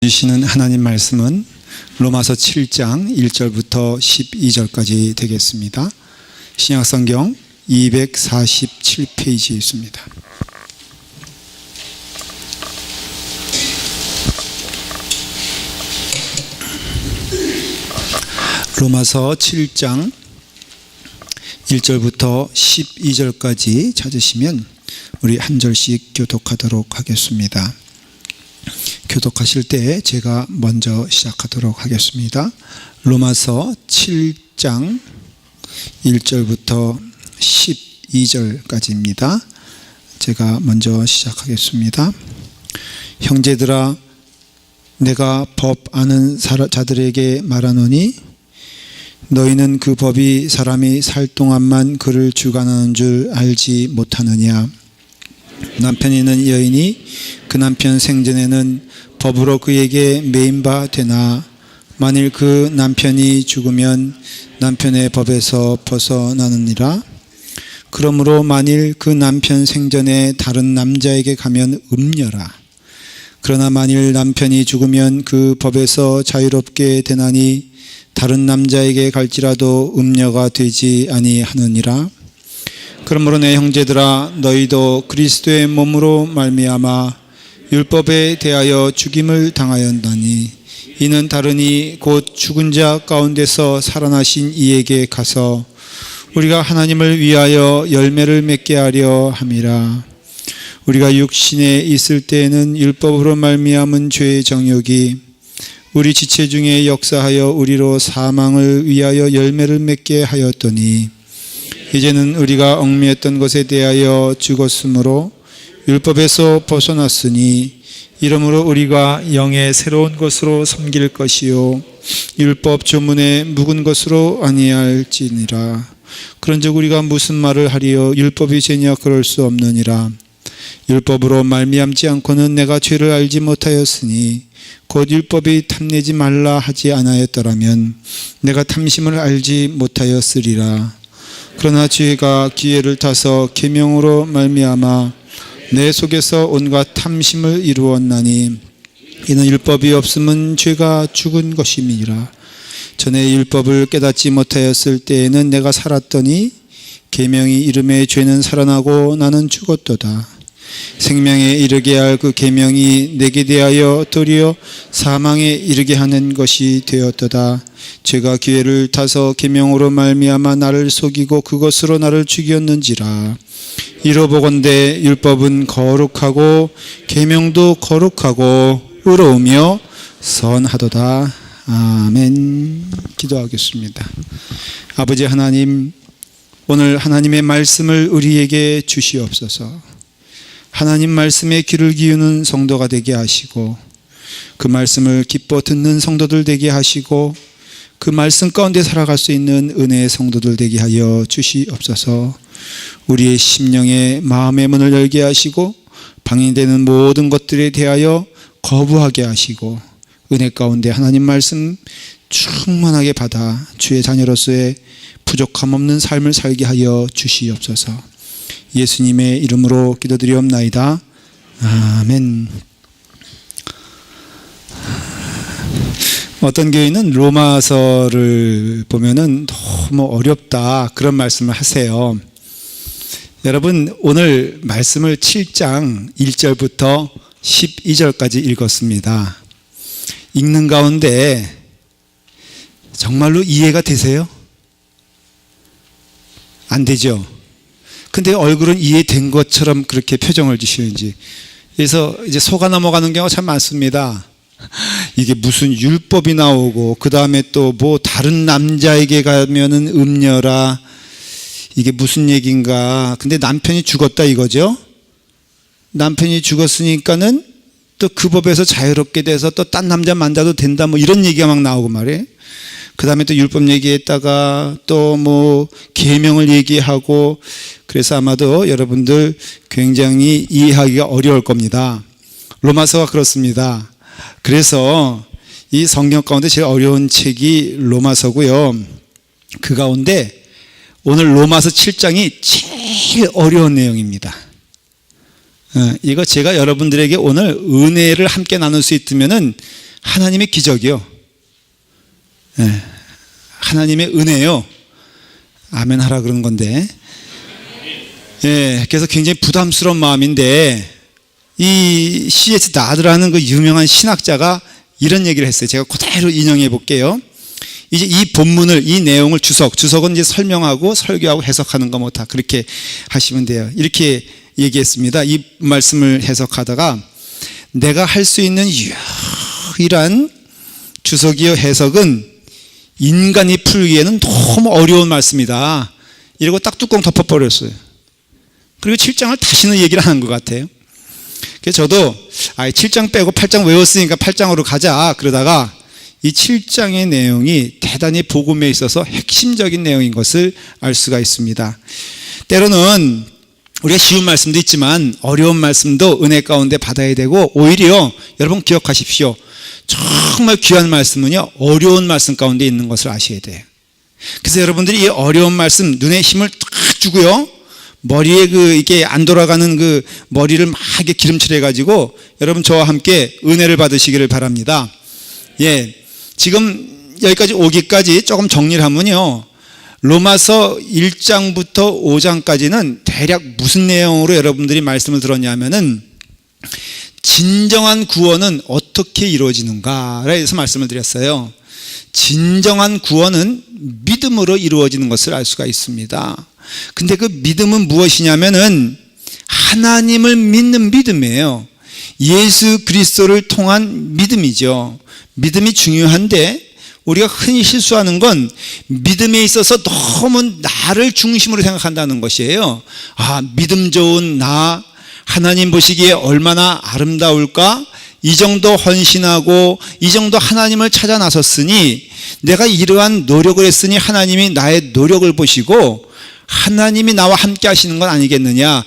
주시는 하나님 말씀은 로마서 7장 1절부터 12절까지 되겠습니다. 신약성경 247페이지에 있습니다. 로마서 7장 1절부터 12절까지 찾으시면 우리 한 절씩 교독하도록 하겠습니다. 교독하실 때 제가 먼저 시작하도록 하겠습니다. 로마서 7장 1절부터 12절까지입니다. 제가 먼저 시작하겠습니다. 형제들아, 내가 법 아는 자들에게 말하노니 너희는 그 법이 사람이 살 동안만 그를 주관하는 줄 알지 못하느냐. 남편이 있는 여인이 그 남편 생전에는 법으로 그에게 매인 바 되나 만일 그 남편이 죽으면 남편의 법에서 벗어나느니라. 그러므로 만일 그 남편 생전에 다른 남자에게 가면 음녀라. 그러나 만일 남편이 죽으면 그 법에서 자유롭게 되나니 다른 남자에게 갈지라도 음녀가 되지 아니하느니라. 그러므로 내 형제들아, 너희도 그리스도의 몸으로 말미암아 율법에 대하여 죽임을 당하였나니 이는 다르니 곧 죽은 자 가운데서 살아나신 이에게 가서 우리가 하나님을 위하여 열매를 맺게 하려 함이라. 우리가 육신에 있을 때에는 율법으로 말미암은 죄의 정욕이 우리 지체 중에 역사하여 우리로 사망을 위하여 열매를 맺게 하였더니 이제는 우리가 얽매였던 것에 대하여 죽었으므로 율법에서 벗어났으니 이러므로 우리가 영의 새로운 것으로 섬길 것이요 율법 조문에 묵은 것으로 아니할지니라. 그런즉 우리가 무슨 말을 하리요? 율법이 죄냐? 그럴 수 없느니라. 율법으로 말미암지 않고는 내가 죄를 알지 못하였으니 곧 율법이 탐내지 말라 하지 않았더라면 내가 탐심을 알지 못하였으리라. 그러나 죄가 기회를 타서 계명으로 말미암아 내 속에서 온갖 탐심을 이루었나니 이는 율법이 없음은 죄가 죽은 것임이니라. 전에 율법을 깨닫지 못하였을 때에는 내가 살았더니 계명이 이름에 죄는 살아나고 나는 죽었도다. 생명에 이르게 할 그 계명이 내게 대하여 도리어 사망에 이르게 하는 것이 되었도다. 죄가 기회를 타서 계명으로 말미암아 나를 속이고 그것으로 나를 죽였는지라. 이로보건대 율법은 거룩하고 계명도 거룩하고 의로우며 선하도다. 아멘. 기도하겠습니다. 아버지 하나님, 오늘 하나님의 말씀을 우리에게 주시옵소서. 하나님 말씀에 귀를 기우는 성도가 되게 하시고 그 말씀을 기뻐 듣는 성도들 되게 하시고 그 말씀 가운데 살아갈 수 있는 은혜의 성도들 되게 하여 주시옵소서. 우리의 심령의 마음의 문을 열게 하시고 방해되는 모든 것들에 대하여 거부하게 하시고 은혜 가운데 하나님 말씀 충만하게 받아 주의 자녀로서의 부족함 없는 삶을 살게 하여 주시옵소서. 예수님의 이름으로 기도드리옵나이다. 아멘. 어떤 교인은 로마서를 보면은 너무 어렵다 그런 말씀을 하세요. 여러분, 오늘 말씀을 7장 1절부터 12절까지 읽었습니다. 읽는 가운데 정말로 이해가 되세요? 안 되죠? 근데 얼굴은 이해된 것처럼 그렇게 표정을 지시는지. 그래서 이제 속아 넘어가는 경우가 참 많습니다. 이게 무슨 율법이 나오고 그 다음에 또 뭐 다른 남자에게 가면은 음녀라. 이게 무슨 얘기인가. 근데 남편이 죽었다 이거죠. 남편이 죽었으니까는 또 그 법에서 자유롭게 돼서 또 딴 남자 만나도 된다 뭐 이런 얘기가 막 나오고 말이에요. 그 다음에 또 율법 얘기했다가 또 뭐 계명을 얘기하고 그래서 아마도 여러분들 굉장히 이해하기가 어려울 겁니다. 로마서가 그렇습니다. 그래서 이 성경 가운데 제일 어려운 책이 로마서고요. 그 가운데 오늘 로마서 7장이 제일 어려운 내용입니다. 이거 제가 여러분들에게 오늘 은혜를 함께 나눌 수 있다면은 하나님의 기적이요. 예, 하나님의 은혜요. 아멘 하라 그런 건데. 예, 그래서 굉장히 부담스러운 마음인데, 이 C.S. 나드라는 그 유명한 신학자가 이런 얘기를 했어요. 제가 그대로 인용해 볼게요. 이제 이 본문을, 이 내용을 주석은 이제 설명하고 설교하고 해석하는 거 뭐 다 그렇게 하시면 돼요. 이렇게 얘기했습니다. 이 말씀을 해석하다가, 내가 할 수 있는 유일한 주석이요 해석은 인간이 풀기에는 너무 어려운 말씀이다. 이러고 딱 뚜껑 덮어버렸어요. 그리고 7장을 다시는 얘기를 안 한 것 같아요. 그래서 저도 7장 빼고 8장 외웠으니까 8장으로 가자 그러다가, 이 7장의 내용이 대단히 복음에 있어서 핵심적인 내용인 것을 알 수가 있습니다. 때로는 우리가 쉬운 말씀도 있지만 어려운 말씀도 은혜 가운데 받아야 되고, 오히려 여러분 기억하십시오. 정말 귀한 말씀은요, 어려운 말씀 가운데 있는 것을 아셔야 돼요. 그래서 여러분들이 이 어려운 말씀 눈에 힘을 딱 주고요, 머리에 이게 안 돌아가는 그 머리를 막 이렇게 기름칠해 가지고 여러분 저와 함께 은혜를 받으시기를 바랍니다. 예, 지금 여기까지 오기까지 조금 정리를 하면요, 로마서 1장부터 5장까지는 대략 무슨 내용으로 여러분들이 말씀을 들었냐면은, 진정한 구원은 어떻게 이루어지는가에 대해서 말씀을 드렸어요. 진정한 구원은 믿음으로 이루어지는 것을 알 수가 있습니다. 근데 그 믿음은 무엇이냐면은 하나님을 믿는 믿음이에요. 예수 그리스도를 통한 믿음이죠. 믿음이 중요한데, 우리가 흔히 실수하는 건 믿음에 있어서 너무 나를 중심으로 생각한다는 것이에요. 믿음 좋은 나, 하나님 보시기에 얼마나 아름다울까? 이 정도 헌신하고 이 정도 하나님을 찾아 나섰으니, 내가 이러한 노력을 했으니 하나님이 나의 노력을 보시고 하나님이 나와 함께 하시는 건 아니겠느냐.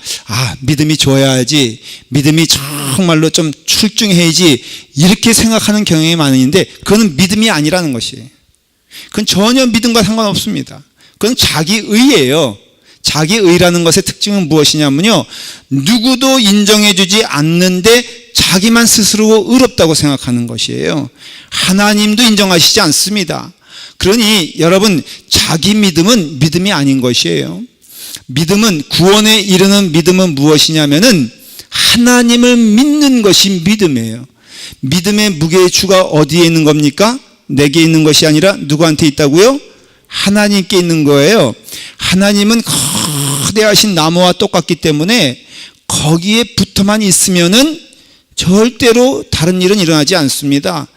믿음이 좋아야지, 믿음이 정말로 좀 출중해야지, 이렇게 생각하는 경향이 많은데, 그건 믿음이 아니라는 것이에요. 그건 전혀 믿음과 상관없습니다. 그건 자기의예요. 자기의라는 것의 특징은 무엇이냐면요, 누구도 인정해주지 않는데 자기만 스스로 의롭다고 생각하는 것이에요. 하나님도 인정하시지 않습니다. 그러니 여러분, 자기 믿음은 믿음이 아닌 것이에요. 믿음은, 구원에 이르는 믿음은 무엇이냐면은 하나님을 믿는 것이 믿음이에요. 믿음의 무게의 주가 어디에 있는 겁니까? 내게 있는 것이 아니라 누구한테 있다고요? 하나님께 있는 거예요. 하나님은 거대하신 나무와 똑같기 때문에 거기에 붙어만 있으면은 절대로 다른 일은 일어나지 않습니다.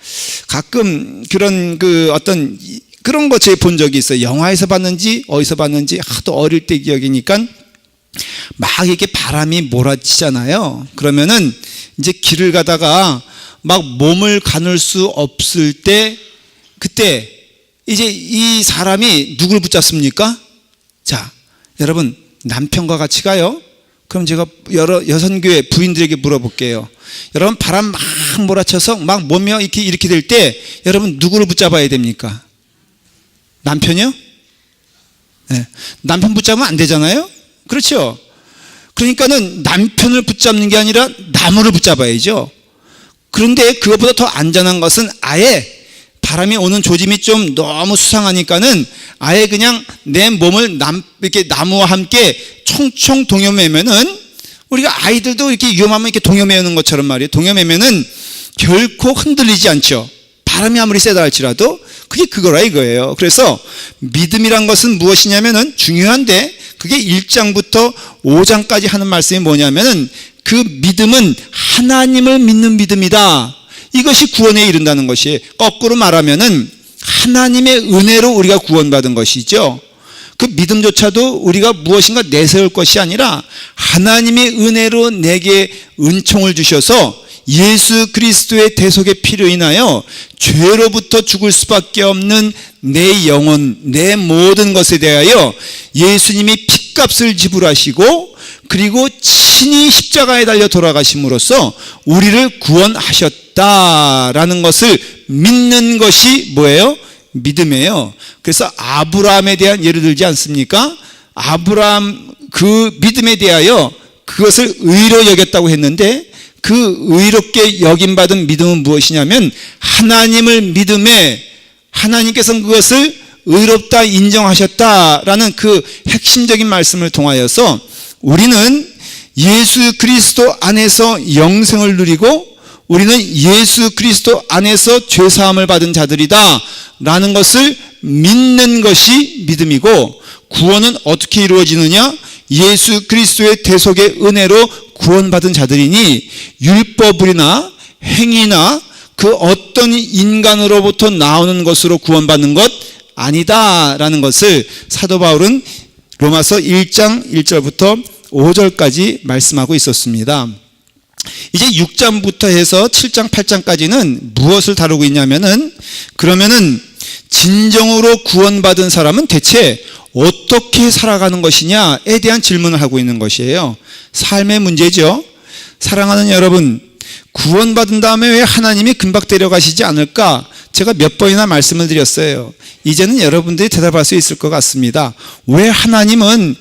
가끔 그런 어떤 그런 거 제가 본 적이 있어요. 영화에서 봤는지 어디서 봤는지, 하도 어릴 때 기억이니까, 막 이렇게 바람이 몰아치잖아요. 그러면은 이제 길을 가다가 막 몸을 가눌 수 없을 때, 그때 이제 이 사람이 누굴 붙잡습니까? 자, 여러분, 남편과 같이 가요? 그럼 제가 여러 여선교회 부인들에게 물어볼게요. 여러분, 바람 막 몰아쳐서 막 몸이 이렇게 될 때 여러분 누구를 붙잡아야 됩니까? 남편이요? 네. 남편 붙잡으면 안 되잖아요? 그렇죠? 그러니까는 남편을 붙잡는 게 아니라 나무를 붙잡아야죠. 그런데 그것보다 더 안전한 것은 아예 바람이 오는 조짐이 좀 너무 수상하니까는 아예 그냥 내 몸을 이렇게 나무와 함께 총총 동여매면은, 우리가 아이들도 이렇게 위험하면 이렇게 동여매는 것처럼 말이에요. 동여매면은 결코 흔들리지 않죠. 바람이 아무리 세다 할지라도. 그게 그거라 이거예요. 그래서 믿음이란 것은 무엇이냐면은, 중요한데 그게 1장부터 5장까지 하는 말씀이 뭐냐면은, 그 믿음은 하나님을 믿는 믿음이다. 이것이 구원에 이른다는 것이에요. 거꾸로 말하면은 하나님의 은혜로 우리가 구원받은 것이죠. 그 믿음조차도 우리가 무엇인가 내세울 것이 아니라 하나님의 은혜로 내게 은총을 주셔서 예수 그리스도의 대속의 피로 인하여 죄로부터 죽을 수밖에 없는 내 영혼, 내 모든 것에 대하여 예수님이 핏값을 지불하시고, 그리고 친히 십자가에 달려 돌아가심으로써 우리를 구원하셨다라는 것을 믿는 것이 뭐예요? 믿음이에요. 그래서 아브라함에 대한 예를 들지 않습니까? 아브라함 그 믿음에 대하여 그것을 의로 여겼다고 했는데, 그 의롭게 여김받은 믿음은 무엇이냐면 하나님을 믿음에 하나님께서는 그것을 의롭다 인정하셨다라는 그 핵심적인 말씀을 통하여서 우리는 예수 그리스도 안에서 영생을 누리고 우리는 예수 그리스도 안에서 죄사함을 받은 자들이다 라는 것을 믿는 것이 믿음이고, 구원은 어떻게 이루어지느냐? 예수 그리스도의 대속의 은혜로 구원받은 자들이니 율법이나 행위나 그 어떤 인간으로부터 나오는 것으로 구원받는 것 아니다라는 것을 사도 바울은 로마서 1장 1절부터 5절까지 말씀하고 있었습니다. 이제 6장부터 해서 7장 8장까지는 무엇을 다루고 있냐면은, 그러면은 진정으로 구원받은 사람은 대체 어떻게 살아가는 것이냐에 대한 질문을 하고 있는 것이에요. 삶의 문제죠. 사랑하는 여러분, 구원받은 다음에 왜 하나님이 금방 데려가시지 않을까? 제가 몇 번이나 말씀을 드렸어요. 이제는 여러분들이 대답할 수 있을 것 같습니다. 왜 하나님은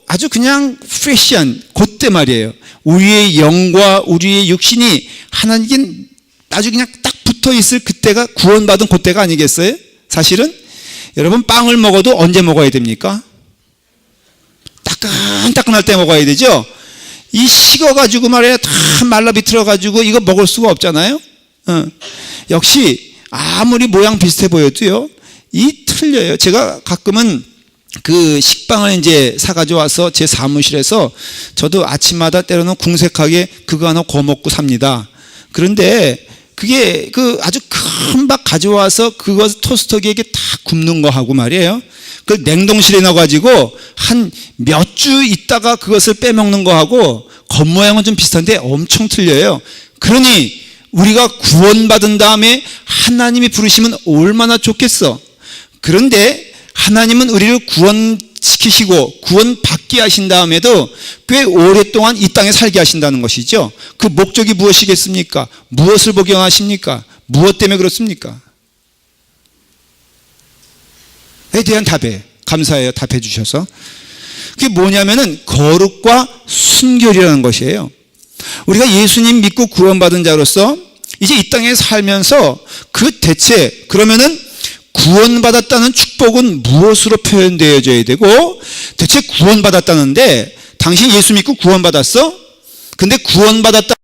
아주 그냥 프레시한 그때 말이에요. 우리의 영과 우리의 육신이 하나님께 아주 그냥 딱 붙어 있을 그때가 구원받은 그때가 아니겠어요? 사실은 여러분, 빵을 먹어도 언제 먹어야 됩니까? 따끈따끈할 때 먹어야 되죠. 이 식어가지고 말이야 다 말라 비틀어가지고 이거 먹을 수가 없잖아요. 역시 아무리 모양 비슷해 보여도요, 이 틀려요. 제가 가끔은 그 식빵을 이제 사가지고 와서 제 사무실에서 저도 아침마다 때로는 궁색하게 그거 하나 구워 먹고 삽니다. 그런데 그게 그 아주 큰 밥 가져와서 그거 토스터기에 다 굽는 거 하고 말이에요. 그 냉동실에 넣어가지고 한 몇 주 있다가 그것을 빼먹는 거 하고 겉모양은 좀 비슷한데 엄청 틀려요. 그러니 우리가 구원받은 다음에 하나님이 부르시면 얼마나 좋겠어. 그런데 하나님은 우리를 구원시키시고 구원받게 하신 다음에도 꽤 오랫동안 이 땅에 살게 하신다는 것이죠. 그 목적이 무엇이겠습니까? 무엇을 보기 원하십니까? 무엇 때문에 그렇습니까? 에 대한 답에 감사해요. 답해 주셔서. 그게 뭐냐면은 거룩과 순결이라는 것이에요. 우리가 예수님 믿고 구원받은 자로서 이제 이 땅에 살면서 그 대체 그러면은 구원받았다는 축복은 무엇으로 표현되어져야 되고, 대체 구원받았다는데 당신 예수 믿고 구원받았어? 근데 구원받았다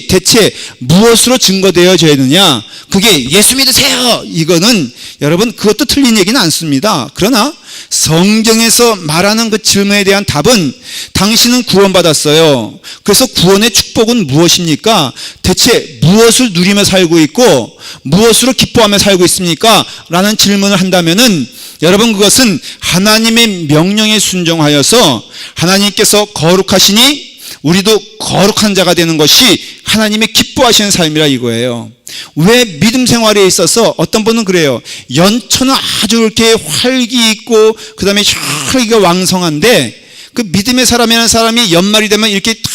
대체 무엇으로 증거되어져야 되느냐? 그게 예수 믿으세요. 이거는 여러분 그것도 틀린 얘기는 않습니다. 그러나 성경에서 말하는 그 질문에 대한 답은 당신은 구원받았어요. 그래서 구원의 축복은 무엇입니까? 대체 무엇을 누리며 살고 있고 무엇으로 기뻐하며 살고 있습니까? 라는 질문을 한다면은 여러분 그것은 하나님의 명령에 순종하여서 하나님께서 거룩하시니 우리도 거룩한 자가 되는 것이 하나님의 기뻐하시는 삶이라 이거예요. 왜 믿음 생활에 있어서 어떤 분은 그래요. 연초는 아주 이렇게 활기 있고 그 다음에 혈기가 왕성한데 그 믿음의 사람이라는 사람이 연말이 되면 이렇게 다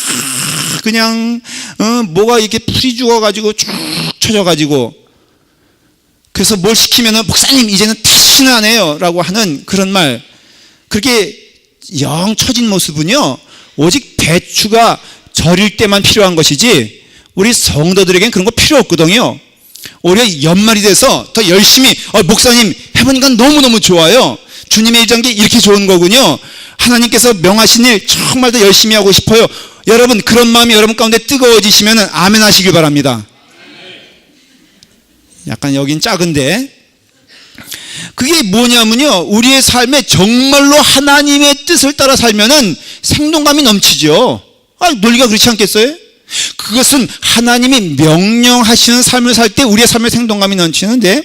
그냥 뭐가 이렇게 풀이 죽어가지고 쭉 쳐져가지고 그래서 뭘 시키면은 목사님 이제는 다시는 안 해요 라고 하는 그런 말, 그렇게 영 처진 모습은요 오직 배추가 절일 때만 필요한 것이지 우리 성도들에겐 그런 거 필요 없거든요. 오히려 연말이 돼서 더 열심히 목사님 해보니까 너무너무 좋아요. 주님의 일한 게 이렇게 좋은 거군요. 하나님께서 명하신 일 정말 더 열심히 하고 싶어요. 여러분 그런 마음이 여러분 가운데 뜨거워지시면 아멘 하시길 바랍니다. 약간 여긴 작은데 그게 뭐냐면요, 우리의 삶에 정말로 하나님의 뜻을 따라 살면은 생동감이 넘치죠. 논리가 그렇지 않겠어요? 그것은 하나님이 명령하시는 삶을 살 때 우리의 삶에 생동감이 넘치는데,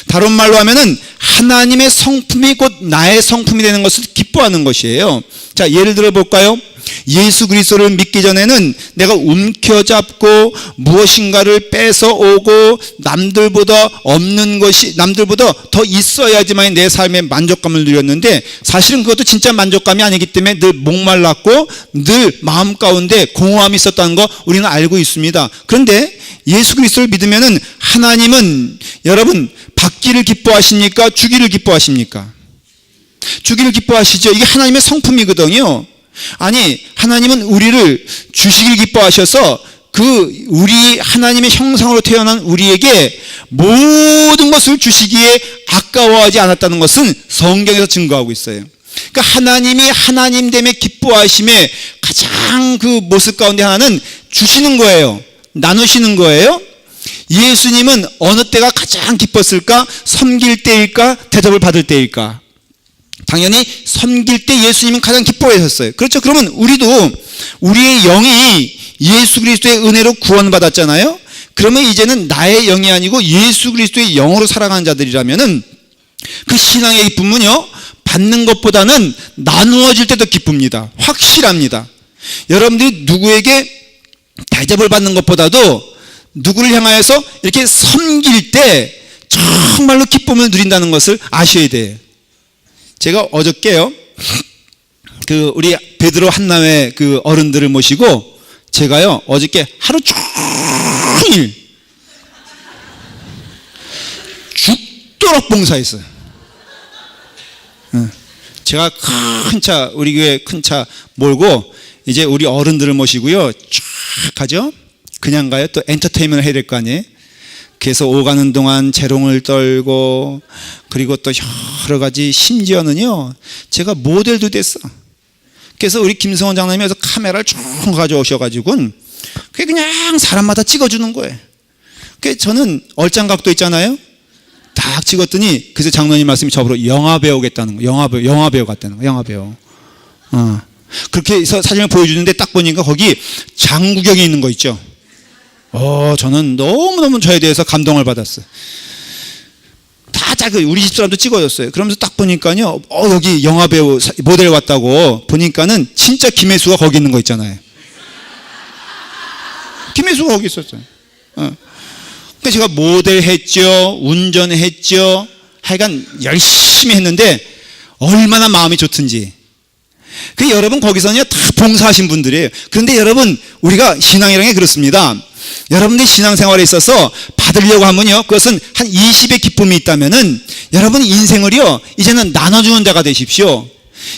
다른 말로 하면은 하나님의 성품이 곧 나의 성품이 되는 것을 기뻐하는 것이에요. 자, 예를 들어 볼까요? 예수 그리스도를 믿기 전에는 내가 움켜잡고 무엇인가를 뺏어오고 남들보다 없는 것이 남들보다 더 있어야지만 내 삶의 만족감을 누렸는데, 사실은 그것도 진짜 만족감이 아니기 때문에 늘 목말랐고 늘 마음 가운데 공허함이 있었다는 거 우리는 알고 있습니다. 그런데 예수 그리스도를 믿으면은 하나님은 여러분 받기를 기뻐하십니까? 주기를 기뻐하십니까? 주기를 기뻐하시죠. 이게 하나님의 성품이거든요. 아니 하나님은 우리를 주시길 기뻐하셔서 우리 하나님의 형상으로 태어난 우리에게 모든 것을 주시기에 아까워하지 않았다는 것은 성경에서 증거하고 있어요. 그러니까 하나님이 하나님됨에 기뻐하심의 가장 그 모습 가운데 하나는 주시는 거예요. 나누시는 거예요. 예수님은 어느 때가 가장 기뻤을까? 섬길 때일까? 대접을 받을 때일까? 당연히 섬길 때 예수님은 가장 기뻐하셨어요. 그렇죠? 그러면 우리도 우리의 영이 예수 그리스도의 은혜로 구원받았잖아요. 그러면 이제는 나의 영이 아니고 예수 그리스도의 영으로 살아가는 자들이라면은 그 신앙의 기쁨은요, 받는 것보다는 나누어질 때도 기쁩니다. 확실합니다. 여러분들이 누구에게 대접을 받는 것보다도 누구를 향하여서 이렇게 섬길 때 정말로 기쁨을 누린다는 것을 아셔야 돼요. 제가 어저께요, 우리 베드로 한남회 어른들을 모시고 제가요, 어저께 하루 종일 죽도록 봉사했어요. 제가 큰 차, 우리 교회 큰 차 몰고 이제 우리 어른들을 모시고요, 쫙 가죠. 그냥 가요. 또 엔터테인먼트를 해야 될 거 아니에요. 그래서 오가는 동안 재롱을 떨고, 그리고 또 여러 가지, 심지어는요, 제가 모델도 됐어. 그래서 우리 김성원 장로님이 카메라를 쭉 가져오셔가지고 그게 그냥 사람마다 찍어주는 거예요. 그래서 저는 얼짱각도 있잖아요. 딱 찍었더니 그래서 장로님 말씀이 저보고 영화 배우겠다는 거. 영화 배우 같다는 거. 영화 배우. 그렇게 해서 사진을 보여주는데 딱 보니까 거기 장구경이 있는 거 있죠. 저는 너무너무 저에 대해서 감동을 받았어요. 다 우리 집 사람도 찍어줬어요. 그러면서 딱 보니까요, 여기 영화배우 모델 왔다고 보니까는 진짜 김혜수가 거기 있는 거 있잖아요. 김혜수가 거기 있었어요. 그러니까 제가 모델 했죠, 운전했죠, 하여간 열심히 했는데 얼마나 마음이 좋든지. 여러분 거기서는요 다 봉사하신 분들이에요. 그런데 여러분, 우리가 신앙이라는 게 그렇습니다. 여러분들이 신앙생활에 있어서 받으려고 하면요, 그것은 한 20의 기쁨이 있다면은 여러분 인생을요, 이제는 나눠주는 자가 되십시오.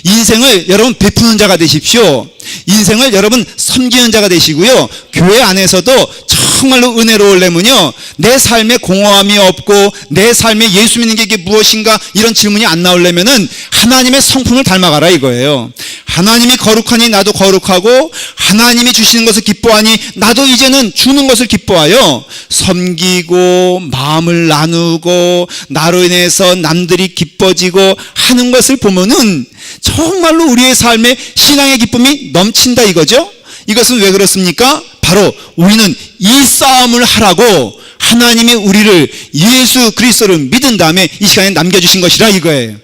인생을 여러분 베푸는 자가 되십시오. 인생을 여러분 섬기는 자가 되시고요, 교회 안에서도 정말로 은혜로우려면요, 내 삶에 공허함이 없고 내 삶에 예수 믿는 게 이게 무엇인가 이런 질문이 안 나오려면은 하나님의 성품을 닮아가라 이거예요. 하나님이 거룩하니 나도 거룩하고, 하나님이 주시는 것을 기뻐하니 나도 이제는 주는 것을 기뻐하여 섬기고 마음을 나누고 나로 인해서 남들이 기뻐지고 하는 것을 보면은 정말로 우리의 삶에 신앙의 기쁨이 넘친다 이거죠. 이것은 왜 그렇습니까? 바로 우리는 이 싸움을 하라고 하나님이 우리를 예수 그리스도를 믿은 다음에 이 시간에 남겨주신 것이라 이거예요.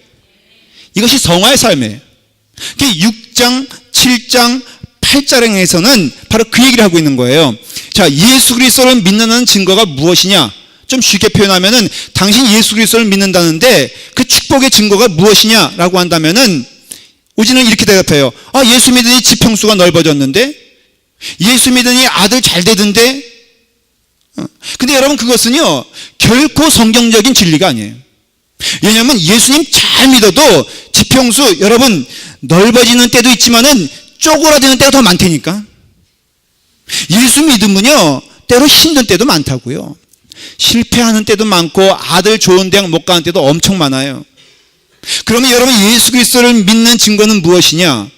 이것이 성화의 삶이에요. 6장, 7장, 8장에서는 바로 그 얘기를 하고 있는 거예요. 자, 예수 그리스도를 믿는 증거가 무엇이냐? 좀 쉽게 표현하면은 당신 예수 그리스도를 믿는다는데 그 축복의 증거가 무엇이냐라고 한다면은 우리는 이렇게 대답해요. 예수 믿으니 지평수가 넓어졌는데, 예수 믿으니 아들 잘 되던데. 근데 여러분 그것은요 결코 성경적인 진리가 아니에요. 왜냐하면 예수님 잘 믿어도 지평수 여러분 넓어지는 때도 있지만은 쪼그라드는 때가 더 많다니까. 예수 믿으면요 때로 힘든 때도 많다고요. 실패하는 때도 많고 아들 좋은 대학 못 가는 때도 엄청 많아요. 그러면 여러분 예수 그리스도를 믿는 증거는 무엇이냐?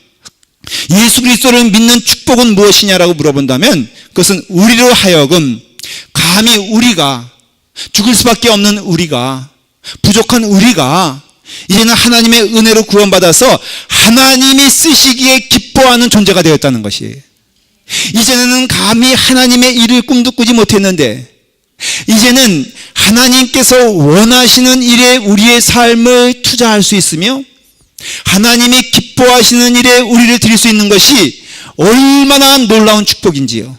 예수 그리스도를 믿는 축복은 무엇이냐라고 물어본다면 그것은 우리로 하여금 감히 우리가 죽을 수밖에 없는 우리가, 부족한 우리가 이제는 하나님의 은혜로 구원받아서 하나님이 쓰시기에 기뻐하는 존재가 되었다는 것이에요. 이제는 감히 하나님의 일을 꿈도 꾸지 못했는데 이제는 하나님께서 원하시는 일에 우리의 삶을 투자할 수 있으며 하나님이 기뻐하시는 일에 우리를 드릴 수 있는 것이 얼마나 놀라운 축복인지요.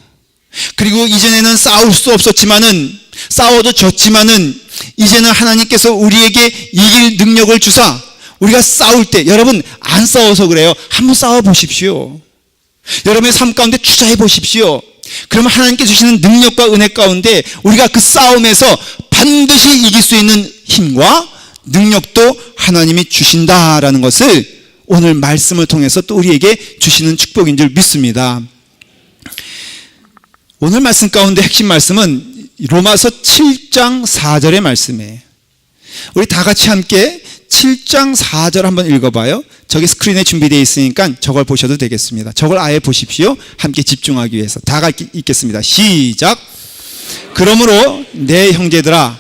그리고 이전에는 싸울 수 없었지만은, 싸워도 졌지만은 이제는 하나님께서 우리에게 이길 능력을 주사 우리가 싸울 때, 여러분 안 싸워서 그래요. 한번 싸워 보십시오. 여러분의 삶 가운데 투자해 보십시오. 그러면 하나님께 주시는 능력과 은혜 가운데 우리가 그 싸움에서 반드시 이길 수 있는 힘과 능력도 하나님이 주신다라는 것을 오늘 말씀을 통해서 또 우리에게 주시는 축복인 줄 믿습니다. 오늘 말씀 가운데 핵심 말씀은 로마서 7장 4절의 말씀이에요. 우리 다 같이 함께 7장 4절 한번 읽어봐요. 저기 스크린에 준비되어 있으니까 저걸 보셔도 되겠습니다. 저걸 아예 보십시오. 함께 집중하기 위해서. 다 같이 읽겠습니다. 시작. 그러므로 내 형제들아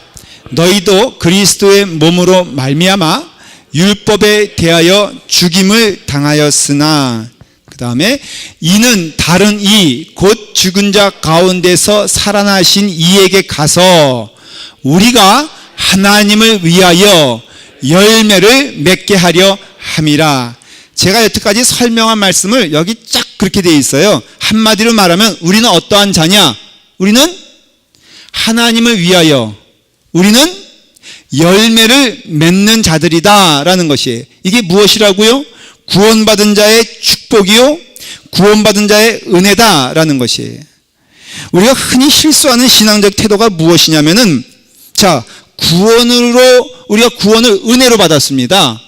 너희도 그리스도의 몸으로 말미암아 율법에 대하여 죽임을 당하였으나, 그 다음에 이는 다른 이 곧 죽은 자 가운데서 살아나신 이에게 가서 우리가 하나님을 위하여 열매를 맺게 하려 함이라. 제가 여태까지 설명한 말씀을 여기 쫙 그렇게 되어 있어요. 한마디로 말하면 우리는 어떠한 자냐? 우리는 하나님을 위하여, 우리는 열매를 맺는 자들이다 라는 것이에요. 이게 무엇이라고요? 구원받은 자의 축복이요, 구원받은 자의 은혜다 라는 것이에요. 우리가 흔히 실수하는 신앙적 태도가 무엇이냐면은, 자, 구원으로 우리가 구원을 은혜로 받았습니다.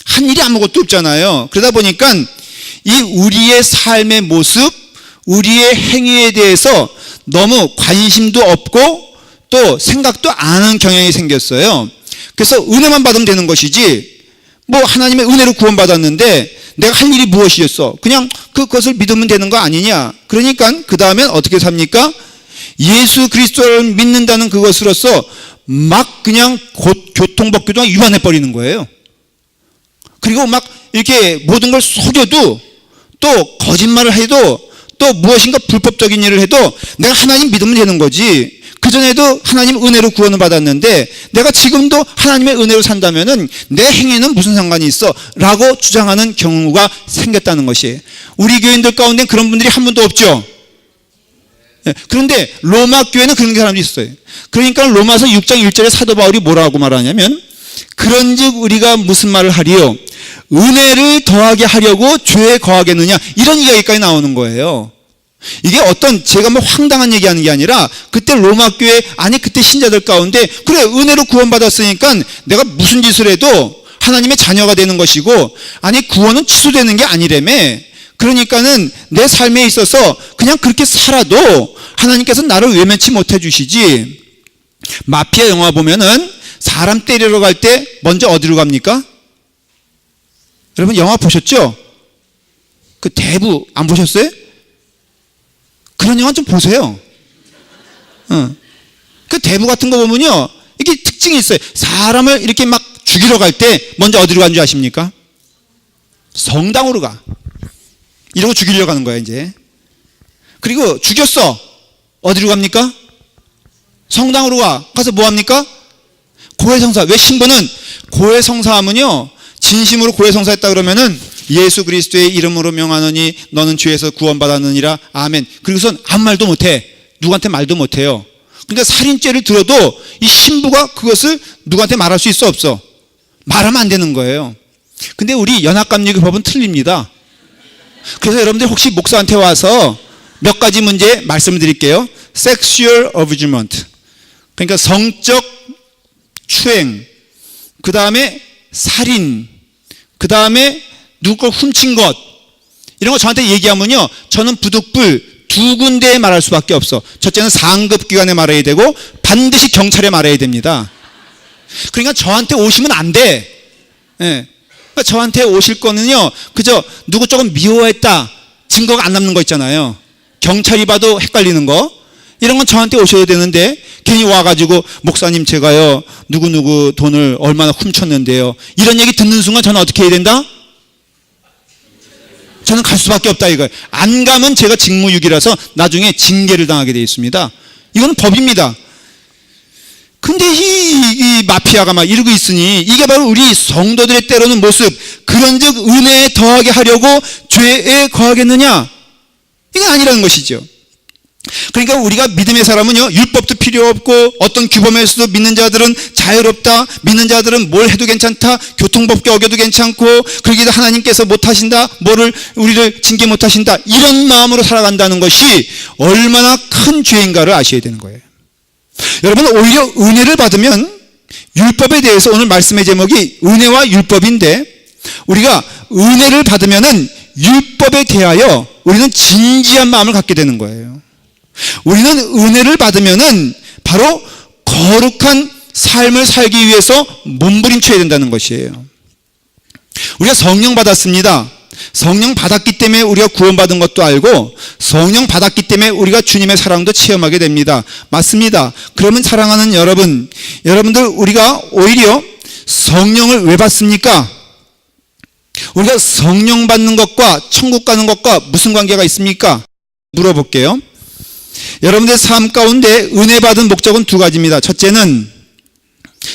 한 일이 아무것도 없잖아요. 그러다 보니까 이 우리의 삶의 모습, 우리의 행위에 대해서 너무 관심도 없고 또 생각도 안 하는 경향이 생겼어요. 그래서 은혜만 받으면 되는 것이지, 뭐 하나님의 은혜로 구원받았는데 내가 할 일이 무엇이었어? 그냥 그것을 믿으면 되는 거 아니냐? 그러니까 그 다음엔 어떻게 삽니까? 예수 그리스도를 믿는다는 그것으로서 막 그냥 교통법규도 위반해 버리는 거예요. 그리고 막 이렇게 모든 걸 속여도, 또 거짓말을 해도, 또 무엇인가 불법적인 일을 해도 내가 하나님 믿으면 되는 거지. 그전에도 하나님 은혜로 구원을 받았는데 내가 지금도 하나님의 은혜로 산다면은 내 행위는 무슨 상관이 있어? 라고 주장하는 경우가 생겼다는 것이, 우리 교인들 가운데 그런 분들이 한 분도 없죠. 그런데 로마 교회는 그런 사람들이 있어요. 그러니까 로마서 6장 1절에 사도 바울이 뭐라고 말하냐면, 그런즉 우리가 무슨 말을 하리요? 은혜를 더하게 하려고 죄에 거하겠느냐? 이런 이야기까지 나오는 거예요. 이게 어떤 제가 뭐 황당한 얘기하는 게 아니라, 그때 로마 교회, 아니 그때 신자들 가운데 그래 은혜로 구원받았으니까 내가 무슨 짓을 해도 하나님의 자녀가 되는 것이고, 아니 구원은 취소되는 게 아니라며, 그러니까는 내 삶에 있어서 그냥 그렇게 살아도 하나님께서 나를 외면치 못해 주시지. 마피아 영화 보면은 사람 때리러 갈 때 먼저 어디로 갑니까? 여러분 영화 보셨죠? 그 대부 안 보셨어요? 그런 영화 좀 보세요. 그 대부 같은 거 보면요, 이게 특징이 있어요. 사람을 이렇게 막 죽이러 갈 때 먼저 어디로 가는 줄 아십니까? 성당으로 가. 이러고 죽이려고 하는 거야 이제. 그리고 죽였어. 어디로 갑니까? 성당으로 가. 가서 뭐 합니까? 고해성사. 왜 신부는 고해성사하면요, 진심으로 고해성사했다 그러면은 예수 그리스도의 이름으로 명하노니 너는 죄에서 구원받았느니라 아멘. 그리고선 아무 말도 못해. 누구한테 말도 못해요. 근데 살인죄를 들어도 이 신부가 그것을 누구한테 말할 수 있어 없어? 말하면 안 되는 거예요. 근데 우리 연합감리교 법은 틀립니다. 그래서 여러분들 혹시 목사한테 와서 몇 가지 문제 말씀을 드릴게요. Sexual abusement, 그러니까 성적 추행, 그 다음에 살인, 그 다음에 누구 걸 훔친 것, 이런 거 저한테 얘기하면요, 저는 부득불 두 군데에 말할 수밖에 없어. 첫째는 상급기관에 말해야 되고 반드시 경찰에 말해야 됩니다. 그러니까 저한테 오시면 안 돼. 예. 그러니까 저한테 오실 거는요, 그저 누구 조금 미워했다, 증거가 안 남는 거 있잖아요. 경찰이 봐도 헷갈리는 거, 이런 건 저한테 오셔야 되는데 괜히 와가지고 목사님 제가요 누구누구 돈을 얼마나 훔쳤는데요, 이런 얘기 듣는 순간 저는 어떻게 해야 된다? 저는 갈 수밖에 없다 이거예요. 안 가면 제가 직무유기라서 나중에 징계를 당하게 되어 있습니다. 이건 법입니다. 근데 이 마피아가 막 이러고 있으니, 이게 바로 우리 성도들의 때로는 모습. 그런즉 은혜에 더하게 하려고 죄에 거하겠느냐? 이건 아니라는 것이죠. 그러니까 우리가 믿음의 사람은요, 율법도 필요 없고 어떤 규범에서도 믿는 자들은 자유롭다, 믿는 자들은 뭘 해도 괜찮다, 교통법규 어겨도 괜찮고, 그러기도 하나님께서 못하신다, 뭐를 우리를 징계 못하신다, 이런 마음으로 살아간다는 것이 얼마나 큰 죄인가를 아셔야 되는 거예요. 여러분, 오히려 은혜를 받으면, 율법에 대해서 오늘 말씀의 제목이 은혜와 율법인데, 우리가 은혜를 받으면은 율법에 대하여 우리는 진지한 마음을 갖게 되는 거예요. 우리는 은혜를 받으면은 바로 거룩한 삶을 살기 위해서 몸부림쳐야 된다는 것이에요. 우리가 성령 받았습니다. 성령 받았기 때문에 우리가 구원받은 것도 알고, 성령 받았기 때문에 우리가 주님의 사랑도 체험하게 됩니다. 맞습니다. 그러면 사랑하는 여러분들, 우리가 오히려 성령을 왜 받습니까? 우리가 성령 받는 것과 천국 가는 것과 무슨 관계가 있습니까? 물어볼게요. 여러분들의 삶 가운데 은혜 받은 목적은 두 가지입니다. 첫째는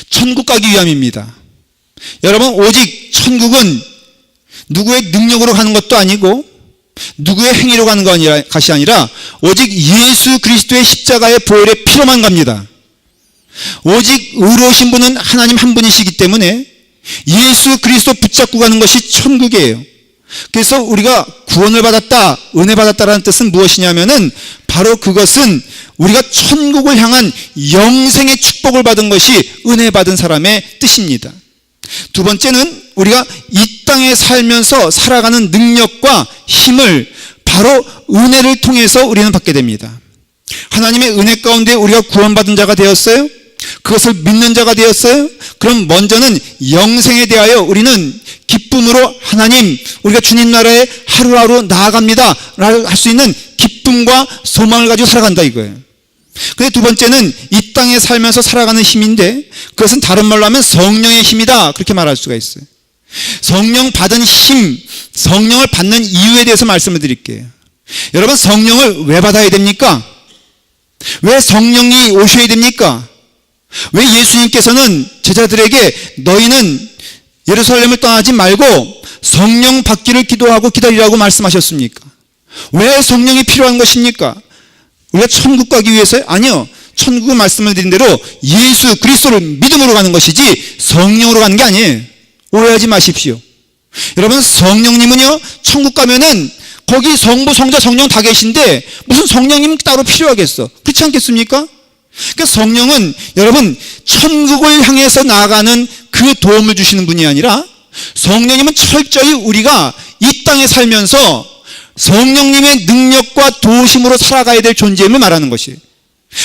천국 가기 위함입니다. 여러분, 오직 천국은 누구의 능력으로 가는 것도 아니고 누구의 행위로 가는 것이 아니라 오직 예수 그리스도의 십자가의 보혈의 피로만 갑니다. 오직 의로우신 분은 하나님 한 분이시기 때문에 예수 그리스도 붙잡고 가는 것이 천국이에요. 그래서 우리가 구원을 받았다, 은혜 받았다라는 뜻은 무엇이냐면은 바로 그것은 우리가 천국을 향한 영생의 축복을 받은 것이 은혜 받은 사람의 뜻입니다. 두 번째는 우리가 이 땅에 살면서 살아가는 능력과 힘을 바로 은혜를 통해서 우리는 받게 됩니다. 하나님의 은혜 가운데 우리가 구원받은 자가 되었어요? 그것을 믿는 자가 되었어요? 그럼 먼저는 영생에 대하여 우리는 기쁨으로 하나님, 우리가 주님 나라에 하루하루 나아갑니다 할 수 있는 기쁨과 소망을 가지고 살아간다 이거예요. 근데 두 번째는 이 땅에 살면서 살아가는 힘인데, 그것은 다른 말로 하면 성령의 힘이다, 그렇게 말할 수가 있어요. 성령 받은 힘, 성령을 받는 이유에 대해서 말씀을 드릴게요. 여러분, 성령을 왜 받아야 됩니까? 왜 성령이 오셔야 됩니까? 왜 예수님께서는 제자들에게 너희는 예루살렘을 떠나지 말고 성령 받기를 기도하고 기다리라고 말씀하셨습니까? 왜 성령이 필요한 것입니까? 우리가 천국 가기 위해서요? 아니요. 천국은 말씀을 드린 대로 예수 그리스도를 믿음으로 가는 것이지 성령으로 가는 게 아니에요. 오해하지 마십시오. 여러분, 성령님은요, 천국 가면은 거기 성부, 성자, 성령 다 계신데 무슨 성령님 따로 필요하겠어? 그렇지 않겠습니까? 그러니까 성령은 여러분 천국을 향해서 나아가는 그 도움을 주시는 분이 아니라, 성령님은 철저히 우리가 이 땅에 살면서 성령님의 능력과 도우심으로 살아가야 될 존재임을 말하는 것이에요.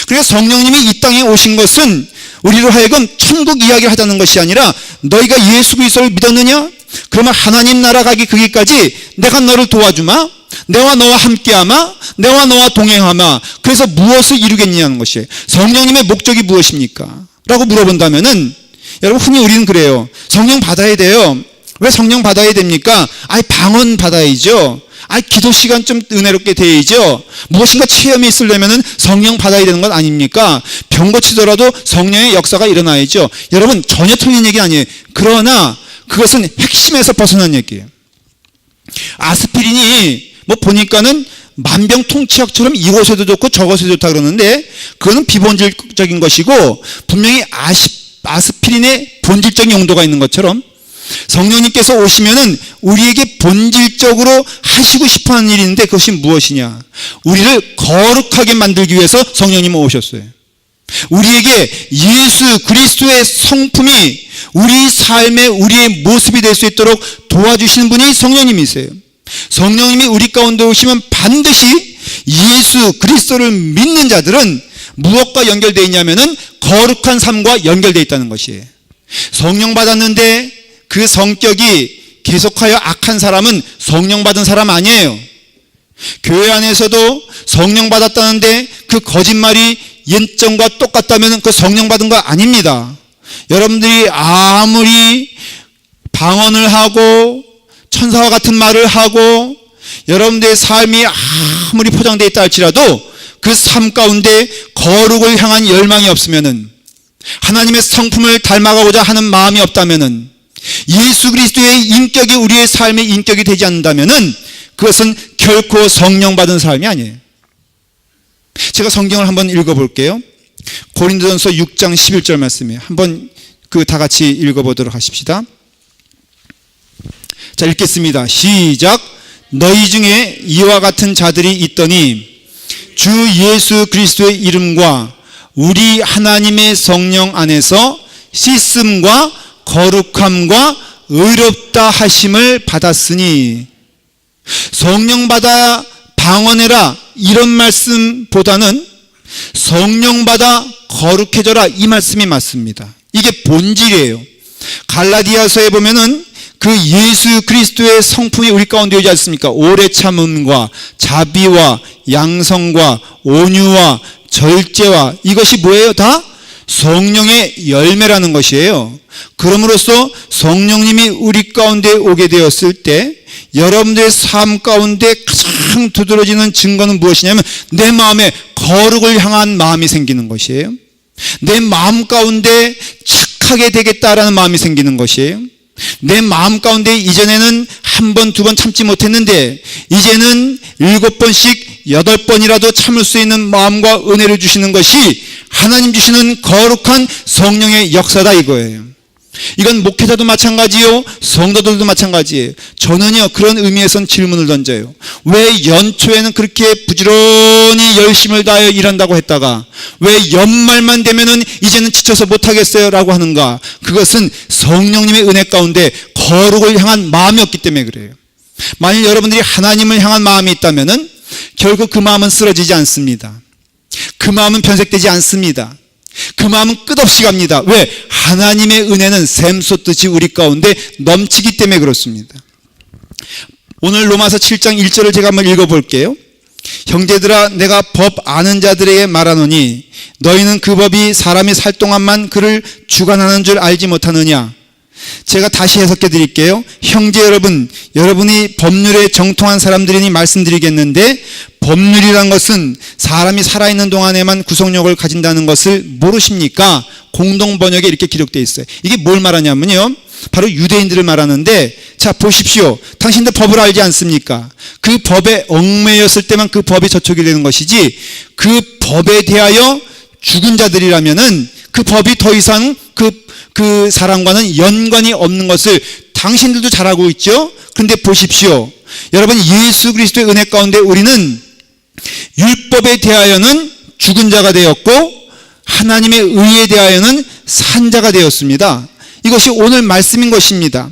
그래서 성령님이 이 땅에 오신 것은 우리로 하여금 천국 이야기를 하자는 것이 아니라, 너희가 예수 그리스도를 믿었느냐? 그러면 하나님 나라 가기 그 길까지 내가 너를 도와주마, 내와 너와 함께하마, 내와 너와 동행하마. 그래서 무엇을 이루겠느냐는 것이에요. 성령님의 목적이 무엇입니까? 라고 물어본다면은, 여러분, 흔히 우리는 그래요. 성령 받아야 돼요. 왜 성령 받아야 됩니까? 방언 받아야죠. 기도 시간 좀 은혜롭게 되야죠. 무엇인가 체험이 있으려면은 성령 받아야 되는 것 아닙니까? 병 고치더라도 성령의 역사가 일어나야죠. 여러분, 전혀 틀린 얘기 아니에요. 그러나 그것은 핵심에서 벗어난 얘기예요. 아스피린이 보니까는 만병통치약처럼 이곳에도 좋고 저곳에도 좋다 그러는데, 그거는 비본질적인 것이고, 분명히 아스피린의 본질적인 용도가 있는 것처럼 성령님께서 오시면은 우리에게 본질적으로 하시고 싶어 하는 일이 있는데, 그것이 무엇이냐? 우리를 거룩하게 만들기 위해서 성령님은 오셨어요. 우리에게 예수 그리스도의 성품이 우리 삶의 우리의 모습이 될 수 있도록 도와주시는 분이 성령님이세요. 성령님이 우리 가운데 오시면 반드시 예수 그리스도를 믿는 자들은 무엇과 연결되어 있냐면은 거룩한 삶과 연결되어 있다는 것이에요. 성령 받았는데 그 성격이 계속하여 악한 사람은 성령 받은 사람 아니에요. 교회 안에서도 성령 받았다는데 그 거짓말이 옛전과 똑같다면 그 성령 받은 거 아닙니다. 여러분들이 아무리 방언을 하고 천사와 같은 말을 하고 여러분들의 삶이 아무리 포장되어 있다 할지라도 그 삶 가운데 거룩을 향한 열망이 없으면은, 하나님의 성품을 닮아가고자 하는 마음이 없다면은, 예수 그리스도의 인격이 우리의 삶의 인격이 되지 않는다면은 그것은 결코 성령 받은 삶이 아니에요. 제가 성경을 한번 읽어볼게요. 고린도전서 6장 11절 말씀이에요. 한번 다 같이 읽어보도록 하십시다. 자, 읽겠습니다. 시작. 너희 중에 이와 같은 자들이 있더니 주 예수 그리스도의 이름과 우리 하나님의 성령 안에서 씻음과 거룩함과 의롭다 하심을 받았으니, 성령 받아 방언해라 이런 말씀보다는 성령 받아 거룩해져라 이 말씀이 맞습니다. 이게 본질이에요. 갈라디아서에 보면은 그 예수 그리스도의 성품이 우리 가운데 있지 않습니까? 오래 참음과 자비와 양성과 온유와 절제와 이것이 뭐예요? 다 성령의 열매라는 것이에요. 그럼으로써 성령님이 우리 가운데 오게 되었을 때 여러분들의 삶 가운데 가장 두드러지는 증거는 무엇이냐면 내 마음에 거룩을 향한 마음이 생기는 것이에요. 내 마음 가운데 착하게 되겠다라는 마음이 생기는 것이에요. 내 마음 가운데 이전에는 한 번, 두 번 참지 못했는데 이제는 7번씩 8번이라도 참을 수 있는 마음과 은혜를 주시는 것이 하나님 주시는 거룩한 성령의 역사다 이거예요. 이건 목회자도 마찬가지요, 성도들도 마찬가지예요. 저는요 그런 의미에선 질문을 던져요. 왜 연초에는 그렇게 부지런히 열심을 다하여 일한다고 했다가 왜 연말만 되면은 이제는 지쳐서 못하겠어요 라고 하는가? 그것은 성령님의 은혜 가운데 거룩을 향한 마음이 없기 때문에 그래요. 만일 여러분들이 하나님을 향한 마음이 있다면은 결국 그 마음은 쓰러지지 않습니다. 그 마음은 변색되지 않습니다. 그 마음은 끝없이 갑니다. 왜? 하나님의 은혜는 샘솟듯이 우리 가운데 넘치기 때문에 그렇습니다. 오늘 로마서 7장 1절을 제가 한번 읽어볼게요. 형제들아 내가 법 아는 자들에게 말하노니 너희는 그 법이 사람이 살 동안만 그를 주관하는 줄 알지 못하느냐. 제가 다시 해석해 드릴게요. 형제 여러분, 여러분이 법률에 정통한 사람들이니 말씀드리겠는데 법률이란 것은 사람이 살아있는 동안에만 구속력을 가진다는 것을 모르십니까? 공동번역에 이렇게 기록되어 있어요. 이게 뭘 말하냐면요, 바로 유대인들을 말하는데, 자 보십시오. 당신들 법을 알지 않습니까? 그 법에 얽매였을 때만 그 법이 저촉이 되는 것이지 그 법에 대하여 죽은 자들이라면은 그 법이 더 이상 그 사람과는 연관이 없는 것을 당신들도 잘 알고 있죠? 그런데 보십시오. 여러분, 예수 그리스도의 은혜 가운데 우리는 율법에 대하여는 죽은 자가 되었고 하나님의 의에 대하여는 산 자가 되었습니다. 이것이 오늘 말씀인 것입니다.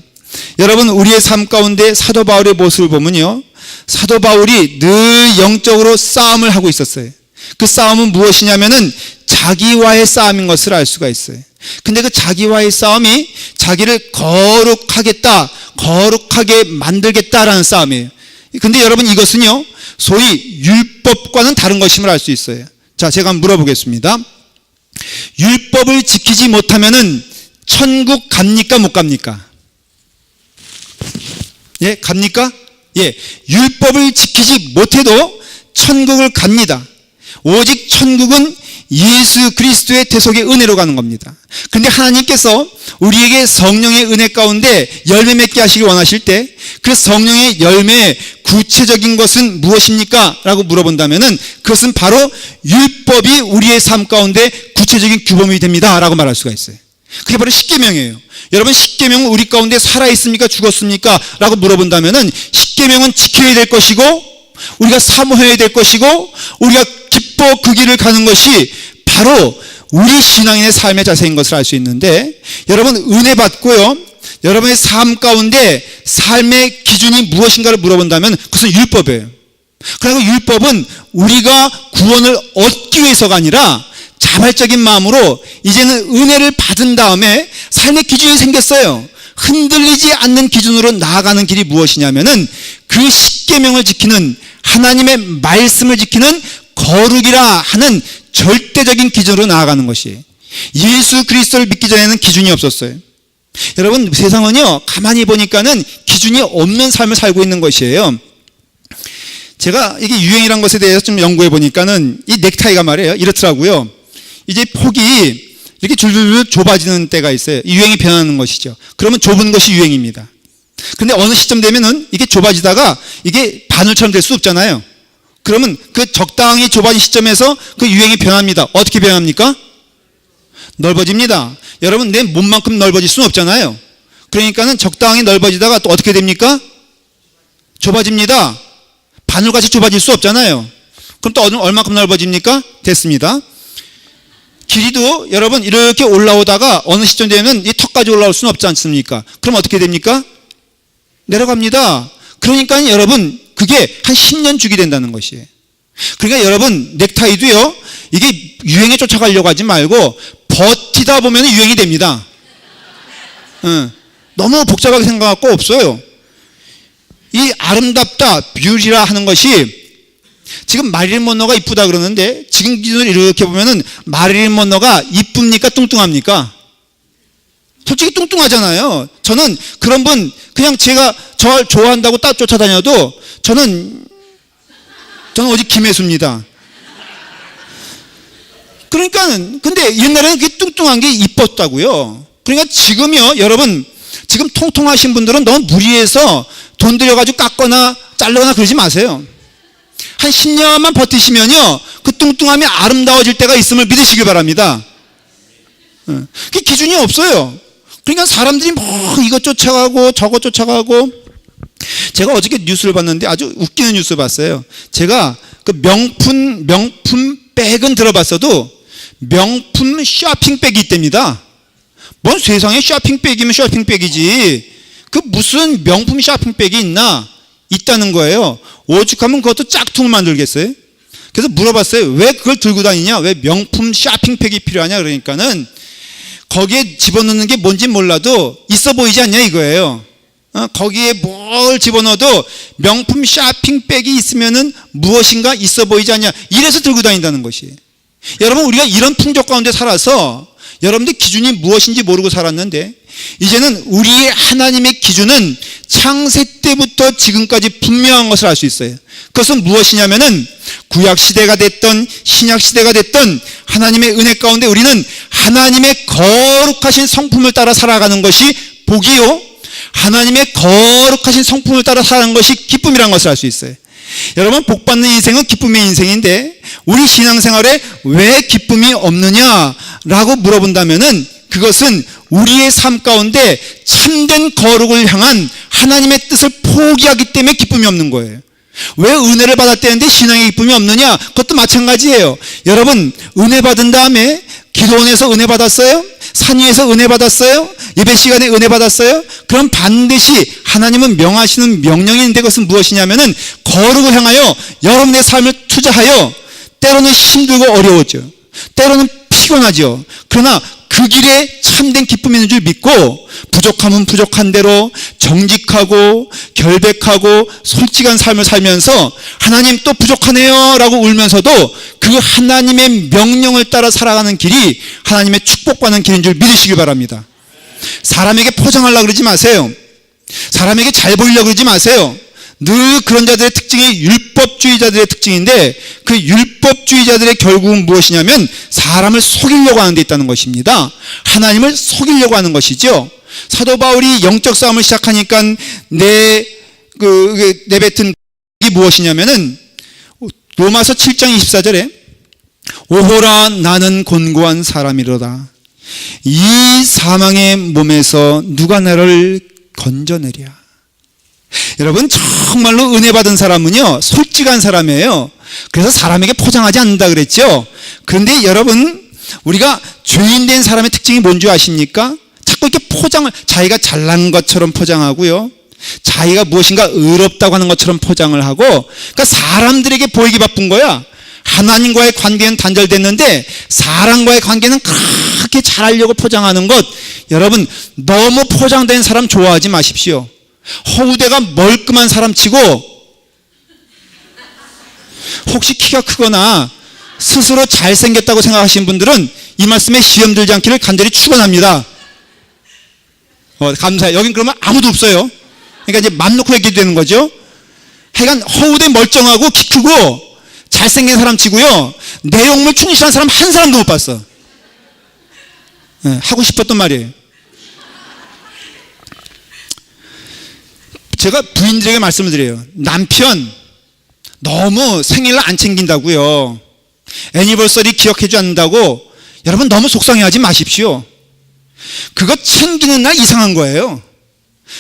여러분, 우리의 삶 가운데 사도 바울의 모습을 보면요, 사도 바울이 늘 영적으로 싸움을 하고 있었어요. 그 싸움은 무엇이냐면은 자기와의 싸움인 것을 알 수가 있어요. 근데 그 자기와의 싸움이 자기를 거룩하겠다, 거룩하게 만들겠다라는 싸움이에요. 근데 여러분, 이것은요 소위 율법과는 다른 것임을 알 수 있어요. 자, 제가 한번 물어보겠습니다. 율법을 지키지 못하면은 천국 갑니까 못 갑니까? 예, 갑니까? 예, 율법을 지키지 못해도 천국을 갑니다. 오직 천국은 예수 그리스도의 대속의 은혜로 가는 겁니다. 근데 하나님께서 우리에게 성령의 은혜 가운데 열매 맺게 하시길 원하실 때 그 성령의 열매의 구체적인 것은 무엇입니까? 라고 물어본다면은 그것은 바로 율법이 우리의 삶 가운데 구체적인 규범이 됩니다 라고 말할 수가 있어요. 그게 바로 십계명이에요. 여러분, 십계명은 우리 가운데 살아있습니까? 죽었습니까? 라고 물어본다면은 십계명은 지켜야 될 것이고 우리가 사모해야 될 것이고 우리가 기뻐 그 길을 가는 것이 바로 우리 신앙인의 삶의 자세인 것을 알 수 있는데, 여러분 은혜 받고요, 여러분의 삶 가운데 삶의 기준이 무엇인가를 물어본다면 그것은 율법이에요. 그리고 율법은 우리가 구원을 얻기 위해서가 아니라 자발적인 마음으로 이제는 은혜를 받은 다음에 삶의 기준이 생겼어요. 흔들리지 않는 기준으로 나아가는 길이 무엇이냐면은 그 십계명을 지키는, 하나님의 말씀을 지키는 거룩이라 하는 절대적인 기준으로 나아가는 것이, 예수 그리스도를 믿기 전에는 기준이 없었어요. 여러분, 세상은요 가만히 보니까는 기준이 없는 삶을 살고 있는 것이에요. 제가 이게 유행이란 것에 대해서 좀 연구해 보니까는 이 넥타이가 말이에요 이렇더라고요. 이제 폭이 이렇게 줄줄줄 좁아지는 때가 있어요. 유행이 변하는 것이죠. 그러면 좁은 것이 유행입니다. 근데 어느 시점 되면은 이게 좁아지다가 이게 바늘처럼 될 수 없잖아요. 그러면 그 적당히 좁아진 시점에서 그 유행이 변합니다. 어떻게 변합니까? 넓어집니다. 여러분, 내 몸만큼 넓어질 수는 없잖아요. 그러니까는 적당히 넓어지다가 또 어떻게 됩니까? 좁아집니다. 바늘같이 좁아질 수 없잖아요. 그럼 또 얼마큼 넓어집니까? 됐습니다. 길이도 여러분 이렇게 올라오다가 어느 시점 되면 이 턱까지 올라올 수는 없지 않습니까? 그럼 어떻게 됩니까? 내려갑니다. 그러니까 여러분, 그 그게 한 10년 주기 된다는 것이에요. 그러니까 여러분, 넥타이도요, 이게 유행에 쫓아가려고 하지 말고 버티다 보면 유행이 됩니다. 너무 복잡하게 생각할 거 없어요. 이 아름답다, 뷰티라 하는 것이, 지금 마릴린 먼로가 이쁘다 그러는데 지금 기준으로 이렇게 보면은 마릴린 먼로가 이쁩니까 뚱뚱합니까? 솔직히 뚱뚱하잖아요. 저는 그런 분, 그냥 제가 저 좋아한다고 딱 쫓아다녀도 저는 오직 김혜수입니다. 그러니까, 근데 옛날에는 그게 뚱뚱한 게 이뻤다고요. 그러니까 지금요, 여러분, 지금 통통하신 분들은 너무 무리해서 돈 들여가지고 깎거나 자르거나 그러지 마세요. 한 10년만 버티시면요, 그 뚱뚱함이 아름다워질 때가 있음을 믿으시길 바랍니다. 그 기준이 없어요. 그러니까 사람들이 뭐 이것 쫓아가고 저것 쫓아가고. 제가 어저께 뉴스를 봤는데 아주 웃기는 뉴스 봤어요. 제가 그 명품 백은 들어봤어도 명품 쇼핑백이 있답니다. 뭔 세상에 쇼핑백이면 쇼핑백이지. 그 무슨 명품 쇼핑백이 있다는 거예요. 오죽하면 그것도 짝퉁을 만들겠어요? 그래서 물어봤어요. 왜 그걸 들고 다니냐? 왜 명품 쇼핑백이 필요하냐? 그러니까는 거기에 집어넣는 게 뭔지 몰라도 있어 보이지 않냐 이거예요. 거기에 뭘 집어넣어도 명품 쇼핑백이 있으면은 무엇인가 있어 보이지 않냐. 이래서 들고 다닌다는 것이에요. 여러분, 우리가 이런 풍족 가운데 살아서 여러분들 기준이 무엇인지 모르고 살았는데, 이제는 우리의 하나님의 기준은 창세 때부터 지금까지 분명한 것을 알 수 있어요. 그것은 무엇이냐면은 구약 시대가 됐던 신약 시대가 됐던 하나님의 은혜 가운데 우리는 하나님의 거룩하신 성품을 따라 살아가는 것이 복이요, 하나님의 거룩하신 성품을 따라 살아가는 것이 기쁨이라는 것을 알 수 있어요. 여러분, 복받는 인생은 기쁨의 인생인데 우리 신앙생활에 왜 기쁨이 없느냐라고 물어본다면은 그것은 우리의 삶 가운데 참된 거룩을 향한 하나님의 뜻을 포기하기 때문에 기쁨이 없는 거예요. 왜 은혜를 받았다는데 신앙의 기쁨이 없느냐? 그것도 마찬가지예요. 여러분, 은혜 받은 다음에 기도원에서 은혜 받았어요? 산 위에서 은혜 받았어요? 예배 시간에 은혜 받았어요? 그럼 반드시 하나님은 명하시는 명령이 있는데 그것은 무엇이냐면은 거룩을 향하여 여러분의 삶을 투자하여, 때로는 힘들고 어려웠죠. 때로는 피곤하죠. 그러나 그 길에 참된 기쁨이 있는 줄 믿고 부족하면 부족한 대로 정직하고 결백하고 솔직한 삶을 살면서 하나님 또 부족하네요 라고 울면서도 그 하나님의 명령을 따라 살아가는 길이 하나님의 축복받는 길인 줄 믿으시기 바랍니다. 사람에게 포장하려고 그러지 마세요. 사람에게 잘 보이려고 그러지 마세요. 늘 그런 자들의 특징이 율법주의자들의 특징인데, 그 율법주의자들의 결국은 무엇이냐면 사람을 속이려고 하는 데 있다는 것입니다. 하나님을 속이려고 하는 것이죠. 사도 바울이 영적 싸움을 시작하니까 내뱉은 게 무엇이냐면은 로마서 7장 24절에 오호라 나는 곤고한 사람이로다. 이 사망의 몸에서 누가 나를 건져내랴. 여러분, 정말로 은혜 받은 사람은요, 솔직한 사람이에요. 그래서 사람에게 포장하지 않는다 그랬죠. 그런데 여러분, 우리가 죄인 된 사람의 특징이 뭔지 아십니까? 자꾸 이렇게 포장을, 자기가 잘난 것처럼 포장하고요, 자기가 무엇인가 의롭다고 하는 것처럼 포장을 하고, 그러니까 사람들에게 보이기 바쁜 거야. 하나님과의 관계는 단절됐는데 사람과의 관계는 그렇게 잘하려고 포장하는 것, 여러분, 너무 포장된 사람 좋아하지 마십시오. 허우대가 멀끔한 사람 치고 혹시 키가 크거나 스스로 잘생겼다고 생각하시는 분들은 이 말씀에 시험 들지 않기를 간절히 축원합니다. 감사해요. 여긴 그러면 아무도 없어요. 그러니까 이제 맘 놓고 얘기해도 되는 거죠. 하여간 허우대 멀쩡하고 키 크고 잘생긴 사람 치고요, 내용물 충실한 사람 한 사람도 못 봤어. 하고 싶었던 말이에요. 제가 부인들에게 말씀을 드려요. 남편 너무 생일을 안 챙긴다고요, 애니버서리 기억해주지 않는다고 여러분 너무 속상해하지 마십시오. 그거 챙기는 날 이상한 거예요.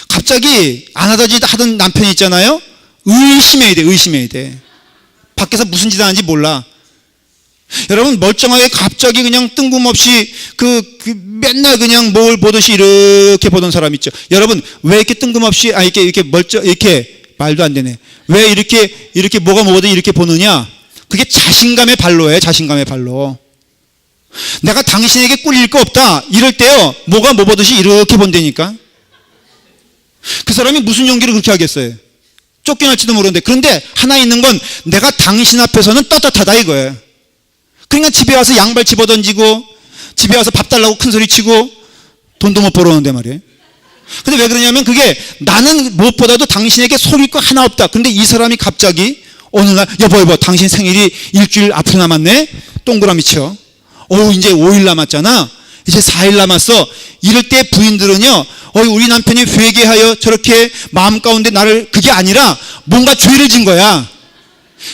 갑자기 안 하던 남편이 있잖아요. 의심해야 돼. 밖에서 무슨 짓 하는지 몰라. 여러분, 멀쩡하게 갑자기 그냥 뜬금없이 맨날 그냥 뭘 보듯이 이렇게 보던 사람 있죠. 여러분, 왜 이렇게 뜬금없이 이렇게 말도 안 되네. 왜 이렇게 뭐가 뭐든 이렇게 보느냐? 그게 자신감의 발로예요. 자신감의 발로. 내가 당신에게 꿀릴 거 없다 이럴 때요, 뭐가 뭐 보듯이 이렇게 본다니까. 그 사람이 무슨 용기를 그렇게 하겠어요? 쫓겨날지도 모르는데. 그런데 하나 있는 건 내가 당신 앞에서는 떳떳하다 이거예요. 그러니까 집에 와서 양발 집어던지고, 집에 와서 밥 달라고 큰 소리 치고, 돈도 못 벌어오는데 말이에요. 근데 왜 그러냐면 그게 나는 무엇보다도 당신에게 속일 거 하나 없다. 근데 이 사람이 갑자기 어느 날 여보 당신 생일이 일주일 앞으로 남았네. 동그라미 쳐. 이제 5일 남았잖아. 이제 4일 남았어. 이럴 때 부인들은요, 우리 남편이 회개하여 저렇게 마음 가운데 나를, 그게 아니라 뭔가 죄를 진 거야.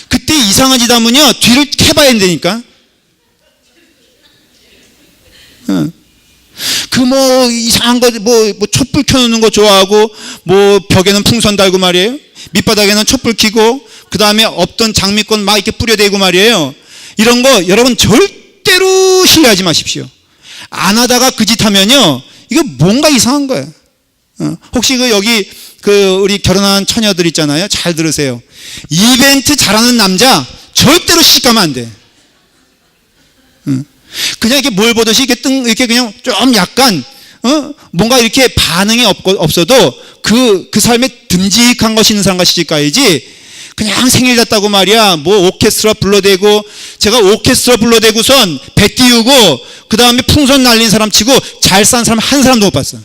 그때 이상한 짓 하면요, 뒤를 캐봐야 된다니까. 이상한 거, 촛불 켜놓는 거 좋아하고, 벽에는 풍선 달고 말이에요. 밑바닥에는 촛불 켜고, 그 다음에 없던 장미꽃 막 이렇게 뿌려대고 말이에요. 이런 거 여러분 절대로 신뢰하지 마십시오. 안 하다가 그 짓 하면요, 이거 뭔가 이상한 거예요. 혹시 여기 우리 결혼한 처녀들 있잖아요. 잘 들으세요. 이벤트 잘하는 남자 절대로 시집가면 안 돼. 그냥 이렇게 뭘 보듯이 이렇게 그냥 좀 약간, 뭔가 이렇게 반응이 없어도 그 삶에 듬직한 것이 있는 사람과 시집가야지, 그냥 생일 났다고 말이야, 오케스트라 불러대고, 제가 오케스트라 불러대고선 배 띄우고, 그 다음에 풍선 날린 사람 치고 잘 산 사람 한 사람도 못 봤어.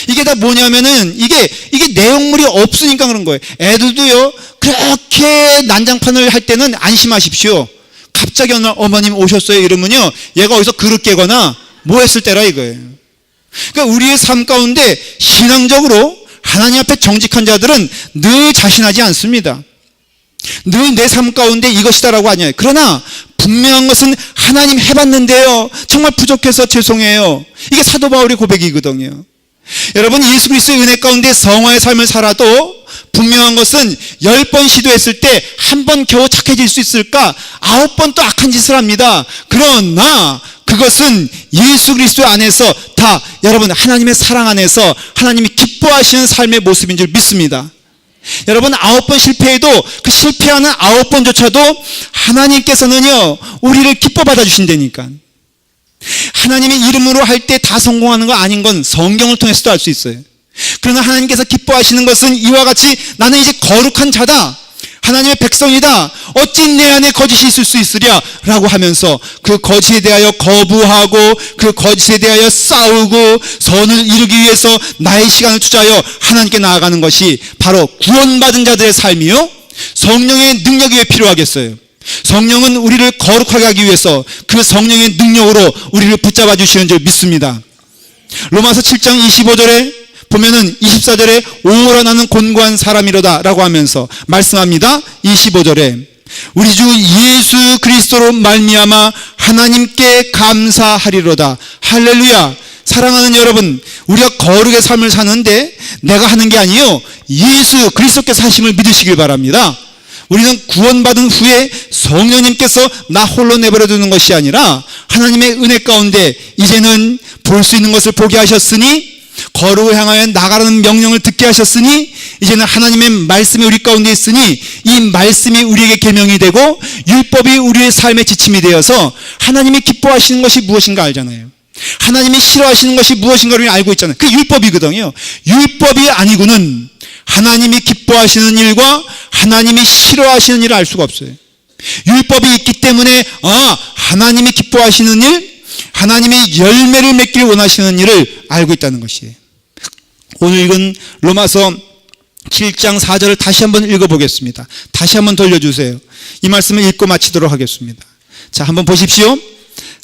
이게 다 뭐냐면은, 이게 내용물이 없으니까 그런 거예요. 애들도요, 그렇게 난장판을 할 때는 안심하십시오. 갑자기 어느 날 어머님 오셨어요 이러면요, 얘가 어디서 그릇 깨거나 뭐 했을 때라 이거예요. 그러니까 우리의 삶 가운데 신앙적으로 하나님 앞에 정직한 자들은 늘 자신하지 않습니다. 늘 내 삶 가운데 이것이다라고 하냐. 그러나 분명한 것은 하나님 해봤는데요, 정말 부족해서 죄송해요. 이게 사도 바울의 고백이거든요. 여러분, 예수 그리스도의 은혜 가운데 성화의 삶을 살아도 분명한 것은 10번 시도했을 때 한 번 겨우 착해질 수 있을까? 9번 또 악한 짓을 합니다. 그러나 그것은 예수 그리스도 안에서 다 여러분 하나님의 사랑 안에서 하나님이 기뻐하시는 삶의 모습인 줄 믿습니다. 여러분, 9번 실패해도 그 실패하는 9번조차도 하나님께서는요, 우리를 기뻐 받아주신다니까. 하나님의 이름으로 할 때 다 성공하는 거 아닌 건 성경을 통해서도 알 수 있어요. 그러나 하나님께서 기뻐하시는 것은 이와 같이 나는 이제 거룩한 자다, 하나님의 백성이다, 어찌 내 안에 거짓이 있을 수 있으랴 라고 하면서 그 거짓에 대하여 거부하고 그 거짓에 대하여 싸우고 선을 이루기 위해서 나의 시간을 투자하여 하나님께 나아가는 것이 바로 구원받은 자들의 삶이요, 성령의 능력이 왜 필요하겠어요? 성령은 우리를 거룩하게 하기 위해서 그 성령의 능력으로 우리를 붙잡아 주시는 줄 믿습니다. 로마서 7장 25절에 보면은 24절에 오라 나는 곤고한 사람이로다 라고 하면서 말씀합니다. 25절에 우리 주 예수 그리스도로 말미암아 하나님께 감사하리로다. 할렐루야. 사랑하는 여러분, 우리가 거룩의 삶을 사는데 내가 하는 게 아니요, 예수 그리스도께서 하심을 믿으시길 바랍니다. 우리는 구원받은 후에 성령님께서 나 홀로 내버려 두는 것이 아니라 하나님의 은혜 가운데 이제는 볼 수 있는 것을 보게 하셨으니, 거룩을 향하여 나가라는 명령을 듣게 하셨으니, 이제는 하나님의 말씀이 우리 가운데 있으니 이 말씀이 우리에게 계명이 되고 율법이 우리의 삶의 지침이 되어서 하나님이 기뻐하시는 것이 무엇인가 알잖아요. 하나님이 싫어하시는 것이 무엇인가를 알고 있잖아요. 그게 율법이거든요. 율법이 아니고는 하나님이 기뻐하시는 일과 하나님이 싫어하시는 일을 알 수가 없어요. 율법이 있기 때문에 하나님이 기뻐하시는 일, 하나님의 열매를 맺기를 원하시는 일을 알고 있다는 것이에요. 오늘 읽은 로마서 7장 4절을 다시 한번 읽어보겠습니다. 다시 한번 돌려주세요. 이 말씀을 읽고 마치도록 하겠습니다. 자, 한번 보십시오.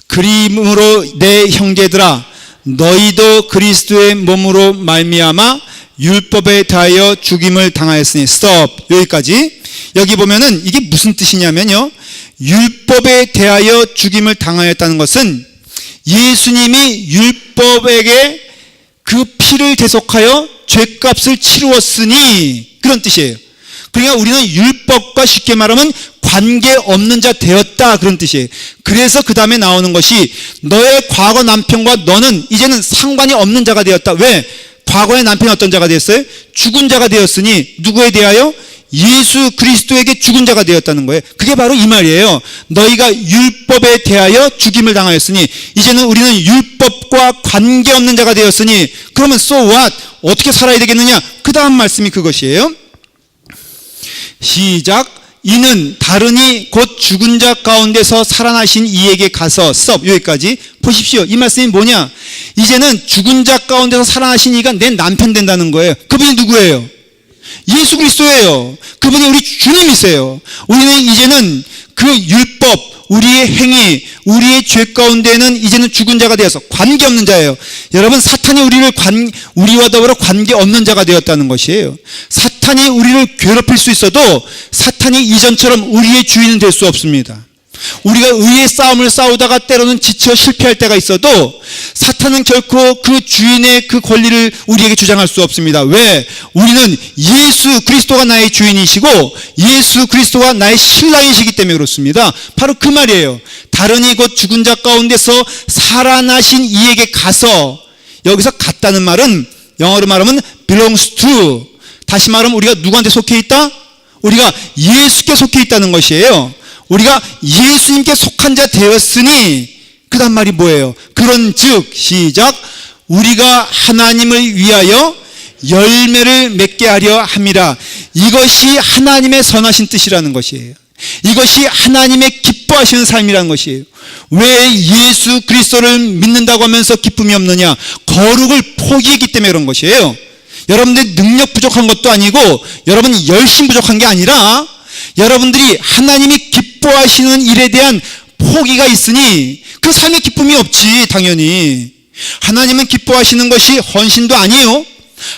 그러므로 내 형제들아, 너희도 그리스도의 몸으로 말미암아 율법에 대하여 죽임을 당하였으니. 스톱. 여기까지. 여기 보면은 이게 무슨 뜻이냐면요, 율법에 대하여 죽임을 당하였다는 것은 예수님이 율법에게 그 피를 대속하여 죄값을 치루었으니 그런 뜻이에요. 그러니까 우리는 율법과 쉽게 말하면 관계없는 자 되었다, 그런 뜻이에요. 그래서 그 다음에 나오는 것이 너의 과거 남편과 너는 이제는 상관이 없는 자가 되었다. 왜? 과거의 남편이 어떤 자가 되었어요? 죽은 자가 되었으니 누구에 대하여? 예수 그리스도에게 죽은 자가 되었다는 거예요. 그게 바로 이 말이에요. 너희가 율법에 대하여 죽임을 당하였으니 이제는 우리는 율법과 관계없는 자가 되었으니 그러면 so what? 어떻게 살아야 되겠느냐? 그 다음 말씀이 그것이에요. 시작. 이는 다르니 곧 죽은 자 가운데서 살아나신 이에게 가서 여기까지 보십시오. 이 말씀이 뭐냐? 이제는 죽은 자 가운데서 살아나신 이가 내 남편 된다는 거예요. 그분이 누구예요? 예수 그리스도예요. 그분이 우리 주님이세요. 우리는 이제는 그 율법, 우리의 행위, 우리의 죄 가운데는 이제는 죽은 자가 되어서 관계없는 자예요. 여러분, 사탄이 우리와 더불어 관계없는 자가 되었다는 것이에요. 사탄이 우리를 괴롭힐 수 있어도 사탄이 이전처럼 우리의 주인은 될 수 없습니다. 우리가 의의 싸움을 싸우다가 때로는 지쳐 실패할 때가 있어도 사탄은 결코 그 주인의 그 권리를 우리에게 주장할 수 없습니다. 왜? 우리는 예수 그리스도가 나의 주인이시고 예수 그리스도가 나의 신랑이시기 때문에 그렇습니다. 바로 그 말이에요. 다르니 곧 죽은 자 가운데서 살아나신 이에게 가서, 여기서 갔다는 말은 영어로 말하면 belongs to, 다시 말하면 우리가 누구한테 속해 있다? 우리가 예수께 속해 있다는 것이에요. 우리가 예수님께 속한 자 되었으니 그 다음 말이 뭐예요? 그런즉 시작. 우리가 하나님을 위하여 열매를 맺게 하려 함이라. 이것이 하나님의 선하신 뜻이라는 것이에요. 이것이 하나님의 기뻐하시는 삶이라는 것이에요. 왜 예수 그리스도를 믿는다고 하면서 기쁨이 없느냐? 거룩을 포기했기 때문에 그런 것이에요. 여러분들이 능력 부족한 것도 아니고 여러분이 열심 부족한 게 아니라 여러분들이 하나님이 기뻐하시는 일에 대한 포기가 있으니 그 삶에 기쁨이 없지. 당연히 하나님은 기뻐하시는 것이 헌신도 아니에요.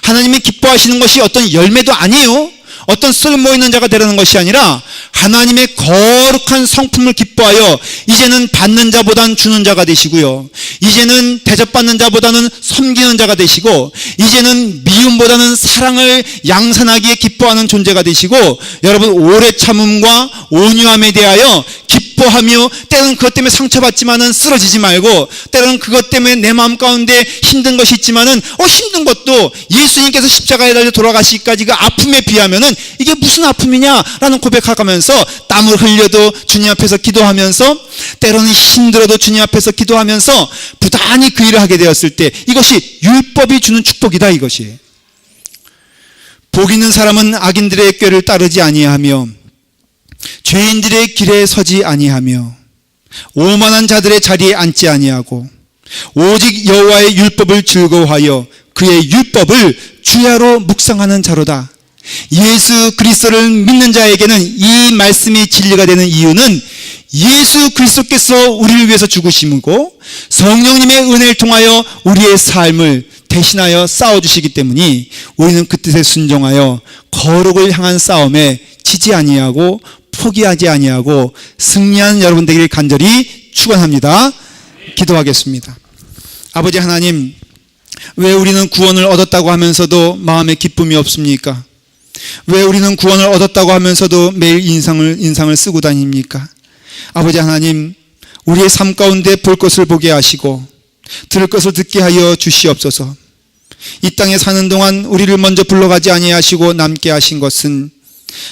하나님이 기뻐하시는 것이 어떤 열매도 아니에요. 어떤 쓸모있는 자가 되려는 것이 아니라 하나님의 거룩한 성품을 기뻐하여 이제는 받는 자보다는 주는 자가 되시고요, 이제는 대접받는 자보다는 섬기는 자가 되시고, 이제는 미움보다는 사랑을 양산하기에 기뻐하는 존재가 되시고, 여러분 오래 참음과 온유함에 대하여 기뻐하며, 때로는 그것 때문에 상처받지만은 쓰러지지 말고, 때로는 그것 때문에 내 마음 가운데 힘든 것이 있지만은 힘든 것도 예수님께서 십자가에 달려 돌아가시기까지 그 아픔에 비하면은 이게 무슨 아픔이냐라는 고백하면서 땀을 흘려도 주님 앞에서 기도하면서, 때로는 힘들어도 주님 앞에서 기도하면서 부단히 그 일을 하게 되었을 때 이것이 율법이 주는 축복이다. 이것이 복 있는 사람은 악인들의 꾀를 따르지 아니하며 죄인들의 길에 서지 아니하며 오만한 자들의 자리에 앉지 아니하고 오직 여호와의 율법을 즐거워하여 그의 율법을 주야로 묵상하는 자로다. 예수 그리스도를 믿는 자에게는 이 말씀이 진리가 되는 이유는 예수 그리스도께서 우리를 위해서 죽으시고 성령님의 은혜를 통하여 우리의 삶을 대신하여 싸워주시기 때문에 우리는 그 뜻에 순종하여 거룩을 향한 싸움에 지지 아니하고 포기하지 아니하고 승리하는 여러분 되기를 간절히 축원합니다. 기도하겠습니다. 아버지 하나님, 왜 우리는 구원을 얻었다고 하면서도 마음에 기쁨이 없습니까? 왜 우리는 구원을 얻었다고 하면서도 매일 인상을 쓰고 다닙니까? 아버지 하나님, 우리의 삶 가운데 볼 것을 보게 하시고 들을 것을 듣게 하여 주시옵소서. 이 땅에 사는 동안 우리를 먼저 불러가지 아니하시고 남게 하신 것은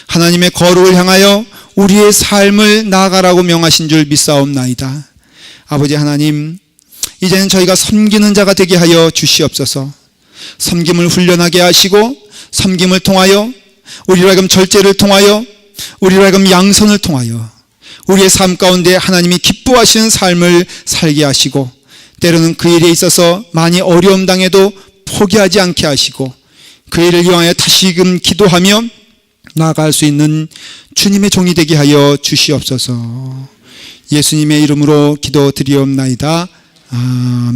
하나님의 거룩을 향하여 우리의 삶을 나아가라고 명하신 줄 믿사옵나이다. 아버지 하나님, 이제는 저희가 섬기는 자가 되게 하여 주시옵소서. 섬김을 훈련하게 하시고 섬김을 통하여 우리로 하여금 절제를 통하여 우리로 하여금 양선을 통하여 우리의 삶 가운데 하나님이 기뻐하시는 삶을 살게 하시고, 때로는 그 일에 있어서 많이 어려움 당해도 포기하지 않게 하시고 그 일을 위하여 다시금 기도하며 나아갈 수 있는 주님의 종이 되게 하여 주시옵소서. 예수님의 이름으로 기도드리옵나이다. 아멘.